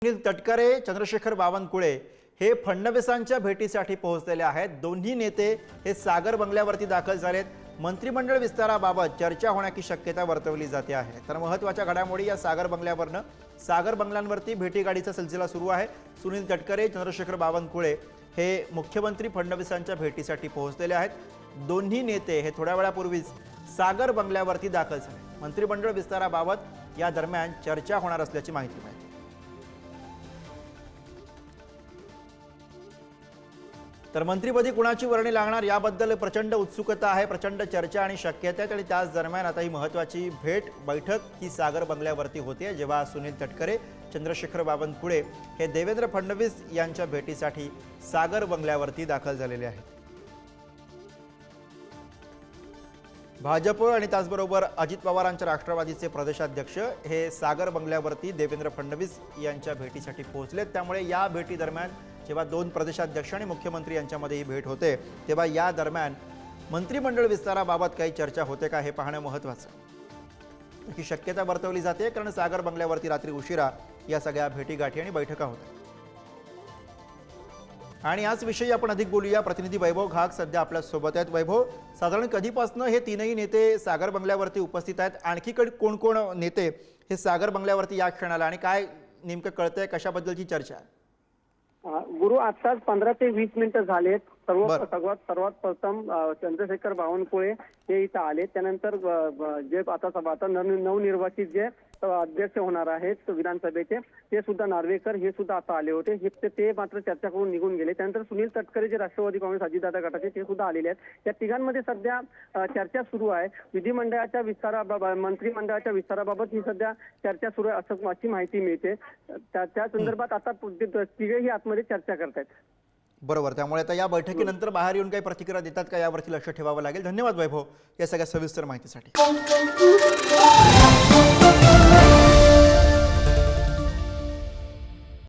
सुनील तटकरे, चंद्रशेखर बावनकुळे हे फडणवीसांच्या भेटीसाठी पोहोचलेले आहेत। दोन्ही नेते हे सागर बंगल्यावरती दाखल झालेत। मंत्रिमंडळ विस्ताराबाबत चर्चा होण्याची शक्यता वर्तवली जाते आहे। तर महत्त्वाच्या घडामोडी या सागर बंगल्यावरनं सागर बंगल्यांवरती भेटीगाडीचा सिलसिला सुरू आहे। सुनील तटकरे, चंद्रशेखर बावनकुळे हे मुख्यमंत्री फडणवीसांच्या भेटीसाठी पोहोचलेले आहेत। दोन्ही नेते हे थोड्या वेळापूर्वीच सागर बंगल्यावरती दाखल झाले। मंत्रिमंडळ विस्ताराबाबत या दरम्यान चर्चा होणार असल्याची माहिती मिळाली। तर मंत्रिपदी कुणाची वर्णी लागणार याबद्दल प्रचंड उत्सुकता आहे, प्रचंड चर्चा आणि शक्यता आहे। आणि त्याच दरम्यान आता ही महत्त्वाची बैठक ही सागर बंगल्यावरती होते, जेव्हा सुनील तटकरे, चंद्रशेखर बावनकुळे हे देवेंद्र फडणवीस यांच्या भेटीसाठी सागर बंगल्यावरती दाखल झालेले आहेत। भाजप आणि त्याचबरोबर अजित पवारांच्या राष्ट्रवादीचे प्रदेशाध्यक्ष हे सागर बंगल्यावरती देवेंद्र फडणवीस यांच्या भेटीसाठी पोहोचलेत। त्यामुळे या भेटी दरम्यान जेव्हा दोन प्रदेशाध्यक्ष आणि मुख्यमंत्री यांच्यामध्ये ही भेट होते, तेव्हा या दरम्यान मंत्रिमंडळ विस्ताराबाबत काही चर्चा होते का हे पाहणं महत्त्वाचं। ही शक्यता वर्तवली जाते, कारण सागर बंगल्यावरती रात्री उशिरा या सगळ्या भेटीगाठी आणि बैठका होतात। आणि याच विषयी आपण अधिक बोलूया। प्रतिनिधी वैभव घाग सध्या आपल्या सोबत आहेत। वैभव, साधारण कधीपासून हे तीनही नेते सागर बंगल्यावरती उपस्थित आहेत? आणखी कोण कोण नेते हे सागर बंगल्यावरती या क्षणाला, आणि काय नेमकं कळतंय, कशाबद्दलची चर्चा आहे? गुरु, आत्ताच 15 ते 20 मिनिटं झालेत। सर्वात प्रथम चंद्रशेखर बावनकुळे हे इथं आले। त्यानंतर जे आता नवनिर्वाचित जे अध्यक्ष होणार आहेत विधानसभेचे, ते सुद्धा नार्वेकर हे सुद्धा आता आले होते। ते मात्र चर्चा करून निघून गेले। त्यानंतर सुनील तटकरे जे राष्ट्रवादी काँग्रेस अजितदादा गटाचे, ते सुद्धा आलेले आहेत। या तिघांमध्ये सध्या चर्चा सुरू आहे। विधिमंडळाच्या मंत्रिमंडळाच्या विस्ताराबाबत ही सध्या चर्चा सुरू आहे, अशी माहिती मिळते। त्या संदर्भात आता तिघेही आतमध्ये चर्चा करतायत। बरोबर, त्यामुळे आता या बैठकीनंतर बाहेर येऊन काही प्रतिक्रिया देतात का यावरती लक्ष ठेवावं लागेल। धन्यवाद वैभव या सगळ्या सविस्तर माहितीसाठी।